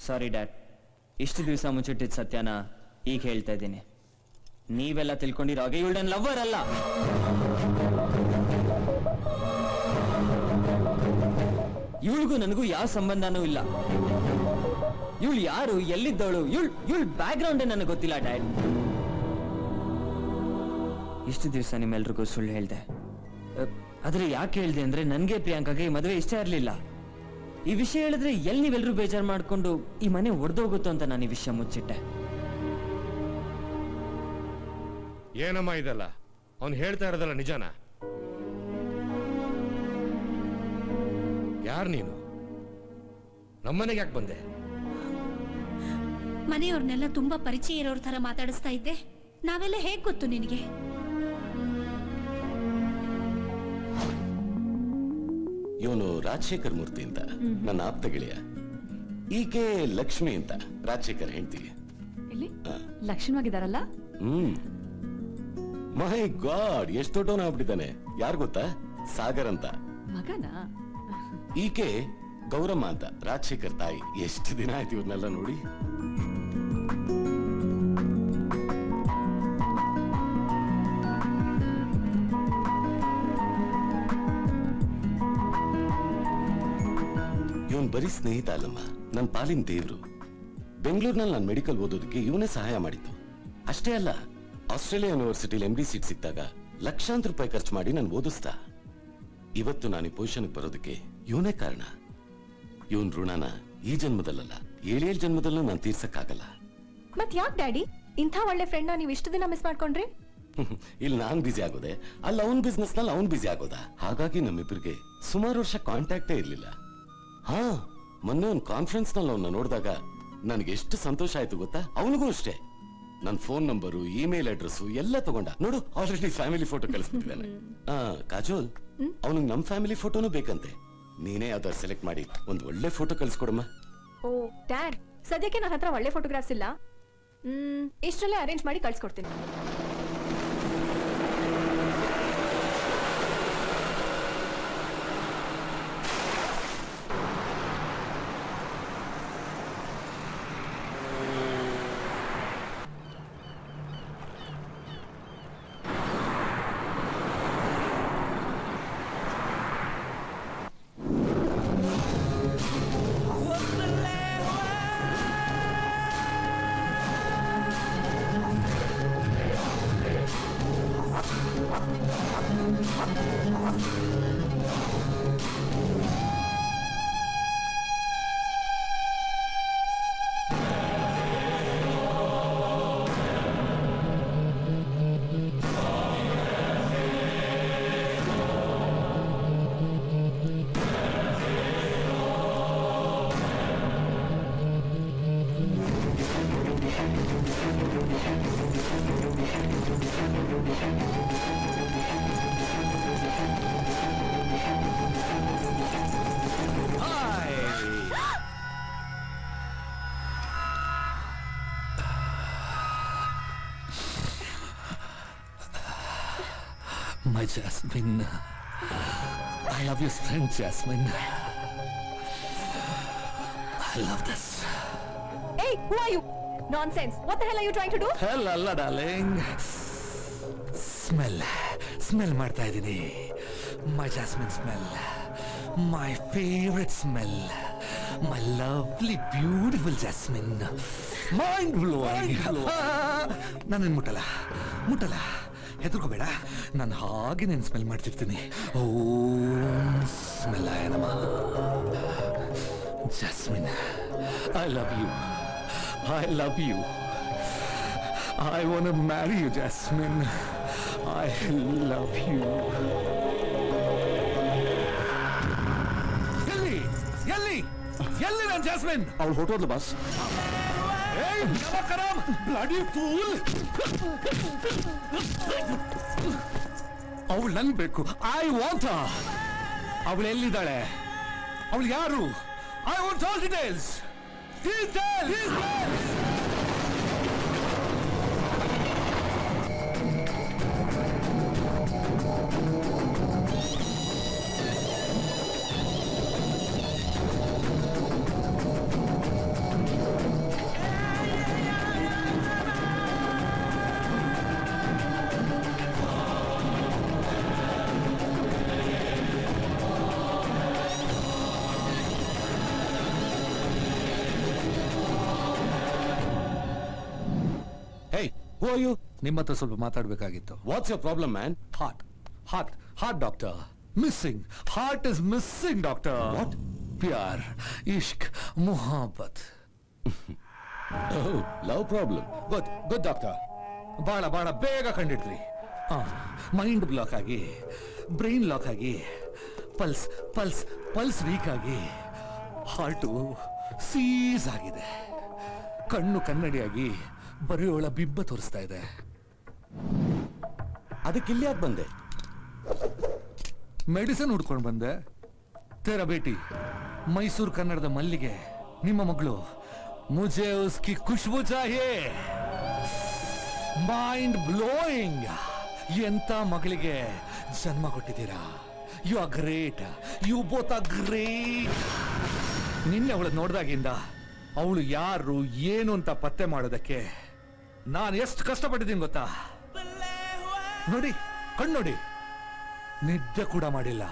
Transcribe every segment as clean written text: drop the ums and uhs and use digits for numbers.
ಸಾರಿ dad, ಇಷ್ಟು ದಿವಸ ಮುಚ್ಚಿಟ್ಟಿದ್ದ ಸತ್ಯನ ಈಗ ಹೇಳ್ತಾ ಇದ್ದೀನಿ. ನೀವೆಲ್ಲ ತಿಳ್ಕೊಂಡಿರೋ ಹಾಗೆ ಇವಳು ನನ್ನ ಲವ್ವರ್ ಅಲ್ಲ. ಇವಳಿಗೂ ನನಗೂ ಯಾವ ಸಂಬಂಧನೂ ಇಲ್ಲ. ಇವಳು ಯಾರು, ಎಲ್ಲಿದ್ದವಳು, ಇವಳು ಬ್ಯಾಕ್ ಗ್ರೌಂಡೇ ನನಗೆ ಗೊತ್ತಿಲ್ಲ ಡ್ಯಾಡ್. ಇಷ್ಟು ದಿವಸ ನಿಮ್ಮೆಲ್ರಿಗೂ ಸುಳ್ಳು ಹೇಳ್ದೆ. ಆದ್ರೆ ಯಾಕೆ ಹೇಳ್ದೆ ಅಂದ್ರೆ ನನಗೆ ಪ್ರಿಯಾಂಕಾಗೆ ಈ ಮದುವೆ ಇಷ್ಟ ಇರಲಿಲ್ಲ. ಈ ವಿಷಯ ಹೇಳಿದ್ರೆ ಎಲ್ಲಿ ನೀವೆಲ್ಲರೂ ಬೇಜಾರು ಮಾಡ್ಕೊಂಡು ಈ ಮನೆ ಒಡೆದೋಗುತ್ತೋ ಅಂತ ನಾನು ಈ ವಿಷಯ ಮುಚ್ಚಿಟ್ಟೆ. ಏನಮ್ಮ ಇದಲ್ಲ? ಅವನು ಹೇಳ್ತಾ ಇರೋದಲ್ಲ ನಿಜಾನ? ಯಾರು ನೀನು? ನಮ್ಮನೆಗೆ ಯಾಕೆ ಬಂದೆ? ಮನೆಯವ್ರನ್ನೆಲ್ಲ ತುಂಬಾ ಪರಿಚಯ ಇರೋರ್ ತರ ಮಾತಾಡಿಸ್ತಾ ಇದ್ದೆ. ನಾವೆಲ್ಲ ಹೇಗ್ ಗೊತ್ತು ನಿನಗೆ? ಇವನು ರಾಜಶೇಖರ್ ಮೂರ್ತಿ ಅಂತ ನನ್ನ ಆಪ್ತ ಗೆಳೆಯ. ಈಕೆ ಲಕ್ಷ್ಮಿ ಅಂತ ರಾಜಶೇಖರ್ ಹೆಂಡತಿ. ಲಕ್ಷಣವಾಗಿದ್ದಾರಲ್ಲ? ಮೈ ಗಾಡ್, ಎಷ್ಟು ದೊಡ್ಡವನ ಆಗ್ಬಿಟ್ಟಿದ್ದಾನೆ. ಯಾರು ಗೊತ್ತಾ? ಸಾಗರ್ ಅಂತ ಮಗನ. ಈಕೆ ಗೌರಮ್ಮ ಅಂತ ರಾಜಶೇಖರ್ ತಾಯಿ. ಎಷ್ಟು ದಿನ ಆಯ್ತು ಇವ್ರನ್ನೆಲ್ಲ ನೋಡಿ. ಇವನ್ ಬರೀ ಸ್ನೇಹಿತ ಅಲ್ಲಮ್ಮ, ನನ್ನ ಪಾಲಿನ ದೇವ್ರು. ಬೆಂಗಳೂರಿನಲ್ಲಿ ನಾನು ಮೆಡಿಕಲ್ ಓದೋದಕ್ಕೆ ಇವನೇ ಸಹಾಯ ಮಾಡಿದ್ದು. ಅಷ್ಟೇ ಅಲ್ಲ, ಆಸ್ಟ್ರೇಲಿಯಾ ಯೂನಿವರ್ಸಿಟಿಲಿ MD ಸೀಟ್ ಸಿಕ್ತಾಗ ಲಕ್ಷಾಂತರ ರೂಪಾಯಿ ಖರ್ಚು ಮಾಡಿ ನಾನು ಓದಿಸ್ತಾ. ಇವತ್ತು ನಾನು ಈ ಪೊಸಿಷನ್ಗೆ ಬರೋದಕ್ಕೆ ಇವನೇ ಕಾರಣ. ಇವನ್ ಋಣನ ಈ ಜನ್ಮದಲ್ಲ, 7 ಜನ್ಮದಲ್ಲೂ ನಾನು ತೀರ್ಸಕ್ಕಾಗಲ್ಲ. ಮತ್ ಯಾಕೆ ಡ್ಯಾಡಿ ಇಂಥ ಒಳ್ಳೆ ಫ್ರೆಂಡ್ ನೀವು ಇಷ್ಟು ದಿನ ಮಿಸ್ ಮಾಡ್ಕೊಂಡ್ರಿ? ಇಲ್ಲಿ ನಾನ್ ಬಿಸಿ ಆಗೋದೆ, ಅಲ್ಲಿ ಅವನ್ ಬಿಸ್ನೆಸ್ ನಲ್ಲಿ ಅವನ್ ಬಿಸಿ ಆಗೋದ. ಹಾಗಾಗಿ ನಮ್ಮಿಬ್ಬರಿಗೆ ಸುಮಾರು ವರ್ಷ ಕಾಂಟ್ಯಾಕ್ಟೇ ಇರ್ಲಿಲ್ಲ. ಹಾ, ಮೊನ್ನೆ ಒಂದು ಕಾನ್ಫರೆನ್ಸ್ ನಲ್ಲಿ ಅವನ್ನ ನೋಡಿದಾಗ ನನಗೆ ಎಷ್ಟು ಸಂತೋಷ ಆಯ್ತು ಗೊತ್ತಾ? ಅವನಿಗೂ ಅಷ್ಟೇ. ನನ್ನ ಫೋನ್ ನಂಬರು, ಇಮೇಲ್ ಅಡ್ರೆಸ್ ಎಲ್ಲ ತಗೊಂಡ. ನೋಡು, ಆಲ್ರೆಡಿ ಫ್ಯಾಮಿಲಿ ಫೋಟೋ ಕಳಿಸ್ಬಿಟ್ಟಿದ್ದಾನೆ. ಕಾಜೋಲ್, ಅವನಿಗೆ ನಮ್ ಫ್ಯಾಮಿಲಿ ಫೋಟೋನು ಬೇಕಂತೆ. ನೀನೇ ಯಾವ್ದಾರು ಸೆಲೆಕ್ಟ್ ಮಾಡಿ ಒಂದು ಒಳ್ಳೆ ಫೋಟೋ ಕಳಿಸ್ಕೊಡಮ್ಮ. ಓ ಡ್ಯಾಡ್, ಸದ್ಯಕ್ಕೆ ನನ್ನ ಹತ್ರ ಒಳ್ಳೆ ಫೋಟೋಗ್ರಾಫ್ಸ್ ಇಲ್ಲ. ಇಷ್ಟರಲ್ಲೇ ಅರೇಂಜ್ ಮಾಡಿ ಕಳ್ಸ್ಕೊಡ್ತೀನಿ. My Jasmine, I love your strength, Jasmine. I love this. Hey, who are you? Nonsense. What the hell are you trying to do? Hell, Allah, darling. Smell ಮಾಡ್ತಾ ಇದ್ದೀನಿ. My Jasmine smell. My favorite smell. My lovely, beautiful Jasmine. Mind blowing. ನಾನೇನು ಮುಟ್ಟಲ್ಲ. ಹೆದರ್ಕೋಬೇಡ, ನಾನು ಹಾಗೆ నేను smell ಮಾಡ್ತಿರ್ತೀನಿ. ಓಂ ಸ್ಮೆಲ್ಲಾಯ ನಮಃ. Jasmine, I love you. I love you. I want to marry you, Jasmine. I love you. ಎಲ್ಲಿ ನಾನು ಜಾಸ್ಮಿನ್? ಅವಳು ಹೊರಟೋದ್ಲು ಬಾಸ್. ಏಯ್ ನಮಕರಂ, ಬ್ಲಡಿ ಫೂಲ್. ಅವಳು ನನ್ ಬೇಕು. ಐ ವಾಂಟ್ ಹರ್. ಅವಳು ಎಲ್ಲಿದ್ದಾಳೆ? ಅವಳು ಯಾರು? I want all details. Who are you? ನಿಮ್ಮ ಹತ್ರ ಸ್ವಲ್ಪ ಮಾತಾಡ್ಬೇಕಾಗಿತ್ತು. What's your problem, man? Heart, doctor. Missing. Heart is missing, doctor. What? Pyar, ishq, mohabbat. Oh, love problem. Good, doctor. ಬಾಳ ಬೇಗ ಕಂಡಿಡ್ರಿ. ಮೈಂಡ್ ಬ್ಲಾಕ್ ಆಗಿ, ಬ್ರೈನ್ ಲಾಕ್ ಆಗಿ, pulse weak ಆಗಿ, heart seize ಆಗಿದೆ. ಕಣ್ಣು ಕನ್ನಡಿಯಾಗಿ ಬರೆಯೋಳ ಬಿಬ್ಬ ತೋರಿಸ್ತಾ ಇದೆ. ಅದಕ್ಕೆ ಇಲ್ಲಿ ಯಾಕೆ ಬಂದೆ? ಮೆಡಿಸಿನ್ ಹುಡ್ಕೊಂಡು ಬಂದೆ. ತೇರ ಬೇಟಿ ಮೈಸೂರು ಕನ್ನಡದ ಮಲ್ಲಿಗೆ, ನಿಮ್ಮ ಮಗಳು. ಮುಜೆ ಉಸ್ಕಿ ಖುಷ್ಬು ಚಾಹಿಯೇ. Mind blowing. ಎಂತ ಮಗಳಿಗೆ ಜನ್ಮ ಕೊಟ್ಟಿದ್ದೀರಾ. You are great. You both are great. ನಿನ್ನೆ ಅವಳು ನೋಡ್ದಾಗಿಂದ ಅವಳು ಯಾರು ಏನು ಅಂತ ಪತ್ತೆ ಮಾಡೋದಕ್ಕೆ ನಾನು ಎಷ್ಟು ಕಷ್ಟಪಟ್ಟಿದ್ದೀನಿ ಗೊತ್ತಾ? ನೋಡಿ, ಕಣ್ಣೋಡಿ, ನಿದ್ದೆ ಕೂಡ ಮಾಡಿಲ್ಲ.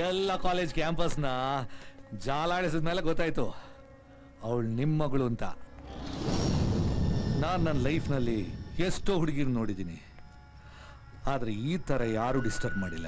ಎಲ್ಲ ಕಾಲೇಜ್ ಕ್ಯಾಂಪಸ್ನ ಜಾಲಾಡಿಸಿದ ಮೇಲೆ ಗೊತ್ತಾಯ್ತು ಅವಳು ನಿಮ್ಮ ಮಗಳು ಅಂತ. ನಾನು ನನ್ನ ಲೈಫ್ನಲ್ಲಿ ಎಷ್ಟೋ ಹುಡುಗಿರು ನೋಡಿದ್ದೀನಿ, ಆದ್ರೆ ಈ ತರ ಯಾರು ಡಿಸ್ಟರ್ಬ್ ಮಾಡಿಲ್ಲ.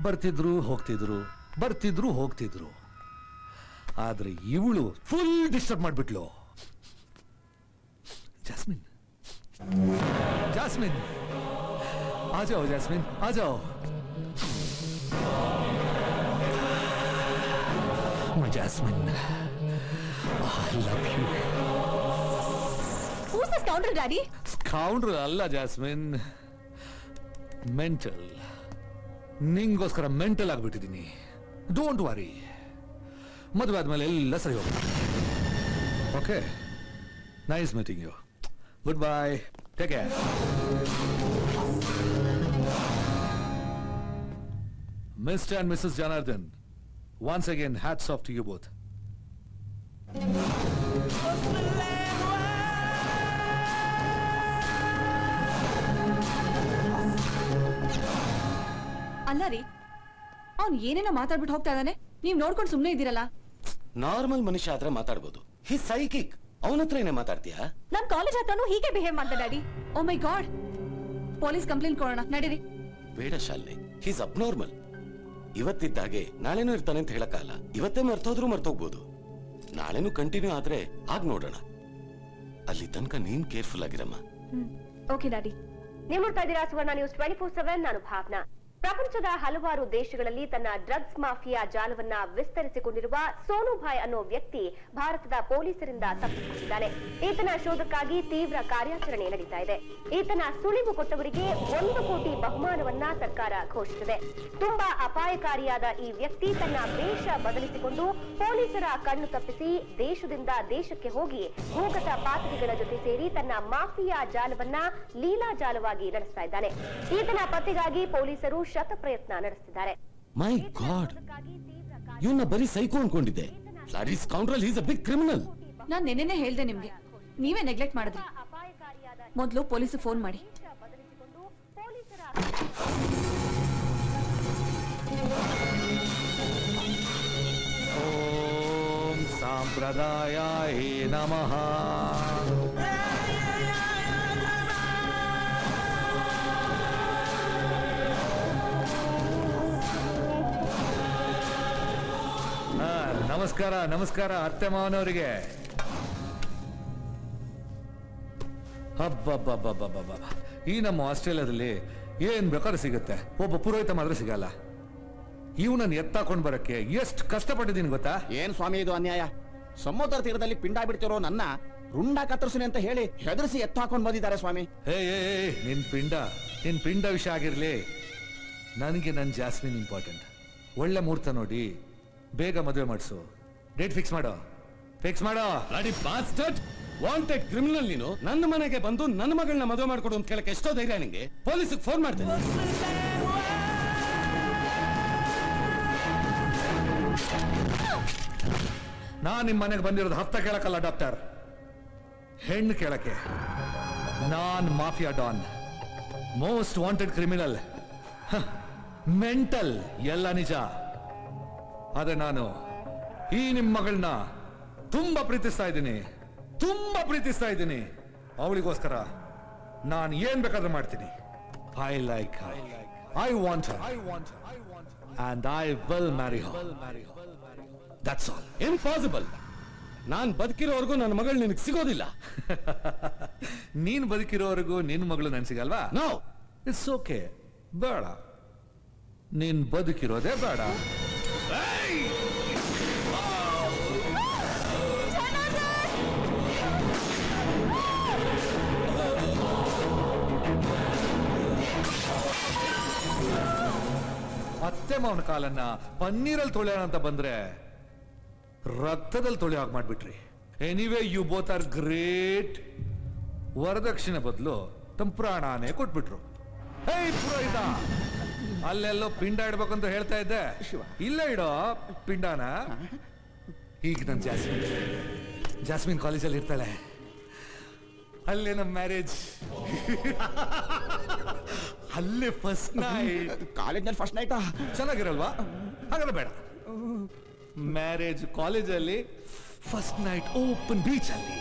ಬರ್ತಿದ್ರು ಹೋಗ್ತಿದ್ರು. ಆದ್ರೆ ಇವಳು ಫುಲ್ ಡಿಸ್ಟರ್ಬ್ ಮಾಡ್ಬಿಟ್ಲು. ಜಾಸ್ಮಿನ್, आ जाओ जैस्मिन, आ जाओ. Jasmine, I love you. Who's the scoundrel, Daddy? Scoundrel alla Jasmine. Mental. ನಿಂಗೋಸ್ಕರ ಮೆಂಟಲ್ ಆಗ್ಬಿಟ್ಟಿದ್ದೀನಿ. ಡೋಂಟ್ ವರಿ, ಮದುವೆ ಆದ್ಮೇಲೆ ಎಲ್ಲ ಸರಿ ಹೋಗುತ್ತೆ. Okay, nice meeting you. Good bye, take care. Mr. and Mrs. Janardhan, once again, hats off to you both. ಅಲ್ಲ ರೀ, ಅವ್ನು ಏನೇನೋ ಮಾತಾಡ್ಬಿಟ್ಟು ಹೋಗ್ತಾ ಇದ್ದಾನೆ, ನೀವ್ ನೋಡ್ಕೊಂಡು ಸುಮ್ನೆ ಇದ್ದೀರಲ್ಲ. ನಾರ್ಮಲ್ ಮನುಷ್ಯ ಆದ್ರೆ ಮಾತಾಡ್ಬೋದು. ಹಿ ಸೈಕಿಕ್. ಅವನ ಹತ್ರ ಏನೇ ಮಾತಾಡ್ತೀಯಾ? ನಮ್ ಕಾಲೇಜ್ ಹತ್ರನೂ ಹೀಗೆ ಬಿಹೇವ್ ಮಾಡ್ತಾ ಡ್ಯಾಡಿ. ಓ ಮೈ ಗಾಡ್, ಪೊಲೀಸ್ ಕಂಪ್ಲೇಂಟ್ ಕೊಡೋಣ ನಡೀರಿ. ಬೇಡ ಶಾಲಿನಿ, ಹೀಸ್ ಅಬ್ನಾರ್ಮಲ್. ಇವತ್ತಿದ್ದಾಗೆ ನಾಳೆನೂ ಇರ್ತಾನೆ ಅಂತ ಹೇಳಕ್ಕಾಗಲ್ಲ. ಇವತ್ತೇ ಮರ್ತೋಗ್ಬೋದು, ನಾಳೆನೂ ಕಂಟಿನ್ಯೂ ಆದ್ರೆ ಆಗ ನೋಡೋಣ. ಅಲ್ಲಿ ತನಕ ನೀನ್ ಕೇರ್ಫುಲ್ ಆಗಿರಮ್ಮ. Okay daddy. ನೀವು ನೋಡ್ತಾ ಇದ್ದೀರಾ ಸುವರ್ಣ ನ್ಯೂಸ್ 24/7. ನಾನು ಭಾವನಾ. ಪ್ರಪಂಚದ ಹಲವಾರು ದೇಶಗಳಲ್ಲಿ ತನ್ನ ಡ್ರಗ್ಸ್ ಮಾಫಿಯಾ ಜಾಲವನ್ನ ವಿಸ್ತರಿಸಿಕೊಂಡಿರುವ ಸೋನುಭಾಯ್ ಅನ್ನೋ ವ್ಯಕ್ತಿ ಭಾರತದ ಪೊಲೀಸರಿಂದ ತಪ್ಪಿಸಿಕೊಂಡಿದ್ದಾನೆ. ಈತನ ಶೋಧಕ್ಕಾಗಿ ತೀವ್ರ ಕಾರ್ಯಾಚರಣೆ ನಡೀತಾ ಇದೆ. ಈತನ ಸುಳಿವು ಕೊಟ್ಟವರಿಗೆ 1 ಕೋಟಿ ಬಹುಮಾನವನ್ನ ಸರ್ಕಾರ ಘೋಷಿಸಿದೆ. ತುಂಬಾ ಅಪಾಯಕಾರಿಯಾದ ಈ ವ್ಯಕ್ತಿ ತನ್ನ ವೇಷ ಬದಲಿಸಿಕೊಂಡು ಪೊಲೀಸರ ಕಣ್ಣು ತಪ್ಪಿಸಿ ದೇಶದಿಂದ ದೇಶಕ್ಕೆ ಹೋಗಿ ಭೂಗತ ಪಾತಕಿಗಳ ಜೊತೆ ಸೇರಿ ತನ್ನ ಮಾಫಿಯಾ ಜಾಲವನ್ನ ಲೀಲಾ ಜಾಲವಾಗಿ ನಡೆಸ್ತಾ ಇದ್ದಾನೆ. ಈತನ ಪತ್ತೆಗಾಗಿ ಪೊಲೀಸರು ಶತ ಪ್ರಯತ್ನ ನಡೆಸಿದ್ದಾರೆ. ಮೈ ಗಾಡ್, ಇವನ್ನ ಬರೀ ಸೈಕೋ ಅನ್ಕೊಂಡಿದ್ದೆ. Bloody scoundrel, he is a big criminal. ನಾನ್ ನೆನ್ನೆನೇ ಹೇಳ್ದೆ ನಿಮ್ಗೆ, ನೀವೇ ನೆಗ್ಲೆಕ್ಟ್ ಮಾಡಿದ್ರಿ. ಮೊದಲು ಪೊಲೀಸ್ ಫೋನ್ ಮಾಡಿ. ಓಂ ಸಾಂಪ್ರದಾಯಾಯ ನಮಃ. ನಮಸ್ಕಾರ ಅತ್ತೆ ಮಾವನವರಿಗೆ. ಹಬ್ಬ, ಈ ನಮ್ಮ ಆಸ್ಟ್ರೇಲಿಯಾದಲ್ಲಿ ಏನ್ ಬೇಕಾದ್ರೂ ಸಿಗುತ್ತೆ, ಒಬ್ಬ ಪುರೋಹಿತ ಮಾತ್ರ ಸಿಗಲ್ಲ. ಇವನನ್ನು ಎತ್ತಾಕೊಂಡ್ ಬರಕ್ಕೆ ಎಷ್ಟು ಕಷ್ಟಪಟ್ಟಿದ್ದೀನಿ ಗೊತ್ತಾ? ಏನ್ ಸ್ವಾಮಿ ಇದು ಅನ್ಯಾಯ? ಸಮುದ್ರ ತೀರದಲ್ಲಿ ಪಿಂಡ ಬಿಡ್ತಿರೋ ನನ್ನ ರುಂಡ ಕತ್ತರಿಸಿನಿ ಅಂತ ಹೇಳಿ ಹೆದರಿಸಿ ಎತ್ತಾಕೊಂಡ್ ಬಂದಿದ್ದಾರೆ ಸ್ವಾಮಿ. ನಿನ್ ಪಿಂಡ ವಿಷಯ ಆಗಿರ್ಲಿ, ನನಗೆ ನನ್ ಜಾಸ್ಮಿನ್ ಇಂಪಾರ್ಟೆಂಟ್. ಒಳ್ಳೆ ಮುಹೂರ್ತ ನೋಡಿ ಬೇಗ ಮದುವೆ ಮಾಡಿಸು. ಡೇಟ್ ಫಿಕ್ಸ್ ಮಾಡೋ. ಬ್ಲಡಿ ಬಾಸ್ಟರ್ಡ್, ವಾಂಟೆಡ್ ಕ್ರಿಮಿನಲ್ ನೀನು. ನನ್ನ ಮನೆಗೆ ಬಂದು ನನ್ನ ಮಗಳನ್ನ ಮದುವೆ ಮಾಡ್ಕೊಡು ಅಂತ ಕೇಳಕ್ಕೆ ಎಷ್ಟೋ ಧೈರ್ಯ ನಿಂಗೆ? ಪೊಲೀಸಿಗೆ ಫೋನ್ ಮಾಡ್ತೇನೆ. ನಾನ್ ನಿಮ್ ಮನೆಗೆ ಬಂದಿರೋದು ಹತ್ತ ಕೇಳಕ್ಕಲ್ಲ ಡಾಕ್ಟರ್, ಹೆಣ್ಣು ಕೇಳಕ್ಕೆ. ನಾನ್ mafia don, most wanted criminal, mental, ಎಲ್ಲ ನಿಜ. ಆದ್ರೆ ನಾನು ಈ ನಿಮ್ ಮಗಳನ್ನ ತುಂಬಾ ಪ್ರೀತಿಸ್ತಾ ಇದ್ದೀನಿ. ತುಂಬಾ ಪ್ರೀತಿಸ್ತಾ ಇದ್ದೀನಿ. ಅವಳಿಗೋಸ್ಕರ ನಾನು ಏನ್ ಬೇಕಾದ್ರೂ ಮಾಡ್ತೀನಿ. I like I want and I will marry her. That's all. Impossible. ನಾನ್ ಬದುಕಿರೋವರೆಗೂ ನನ್ನ ಮಗಳು ನಿನಗೆ ಸಿಗೋದಿಲ್ಲ. ನೀನ್ ಬದುಕಿರೋವರೆಗೂ ನಿನ್ ಮಗಳು ನನ್ ಸಿಗಲ್ವಾ? No, it's okay. ಬೇಡ, ನೀನ್ ಬದುಕಿರೋದೇ ಬೇಡ. ಅತ್ತೆ ಮಾವನ ಕಾಲನ್ನ ಪನ್ನೀರಲ್ಲಿ ತೊಳೆಯೋಣ ಅಂತ ಬಂದ್ರೆ ರಕ್ತದಲ್ಲಿ ತೊಳೆಯೋ ಹಾಗೆ ಮಾಡ್ಬಿಟ್ರಿ. Anyway you both are great. ವರದಕ್ಷಿಣೆ ಬದಲು ತಮ್ಮ ಪ್ರಾಣಾನೇ ಕೊಟ್ಬಿಟ್ರು. ಹೇ ಪುರೋಹಿತ, ಅಲ್ಲೆಲ್ಲೋ ಪಿಂಡ ಇಡ್ಬೇಕಂತ ಹೇಳ್ತಾ ಇದ್ದೆ, ಇಲ್ಲೇ ಇಡೋ ಪಿಂಡಾನ. ಈಗ ನನ್ ಜಾಸ್ಮಿನ್ ಕಾಲೇಜಲ್ಲಿ ಇರ್ತಾಳೆ, ಅಲ್ಲೇ ನಮ್ಮ ಮ್ಯಾರೇಜ್. ಅಲ್ಲೇ ಫಸ್ಟ್ ನೈಟ್. ಕಾಲೇಜ್ನಲ್ಲಿ ಫಸ್ಟ್ ನೈಟಾ? ಚೆನ್ನಾಗಿರಲ್ವಾ? ಹಾಗಾದ್ರೆ ಬೇಡ. ಮ್ಯಾರೇಜ್ ಕಾಲೇಜಲ್ಲಿ, ಫಸ್ಟ್ ನೈಟ್ ಓಪನ್ ಬೀಚ್ ಅಲ್ಲಿ.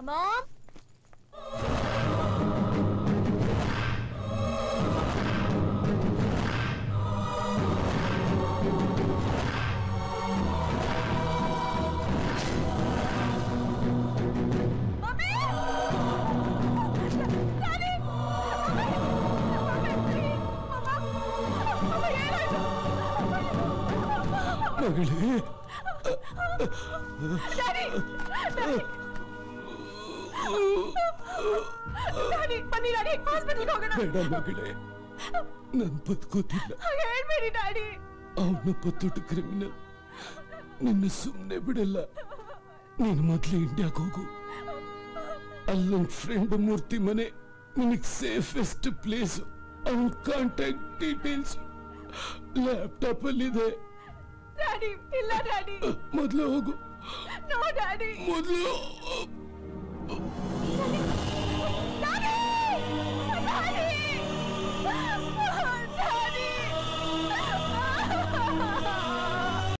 Mom? ಬೇಡ ಮಗಳೇ, ನನ್ ಬದುಕೋತಿಲ್ಲ. ಅವನೊಬ್ಬ ದೊಡ್ಡ ಕ್ರಿಮಿನಲ್. ನಿನ್ನ ಸುಮ್ಮನೆ ಬಿಡಲ್ಲ. ನೀನು ಮೊದ್ಲು ಇಂಡಿಯಾಗ ಹೋಗು. ಅಲ್ಲೊಂದ್ ಫ್ರೆಂಡ್ ಮೂರ್ತಿ ಮನೆ ನಿನಗ್ ಸೇಫೆಸ್ಟ್ ಪ್ಲೇಸ್. ಅವನ್ ಕಾಂಟ್ಯಾಕ್ಟ್ ಡೀಟೇಲ್ಸ್ ಲ್ಯಾಪ್ಟಾಪ್ ಅಲ್ಲಿದೆ. ಮೊದ್ಲು ಹೋಗು. ಮೊದ್ಲು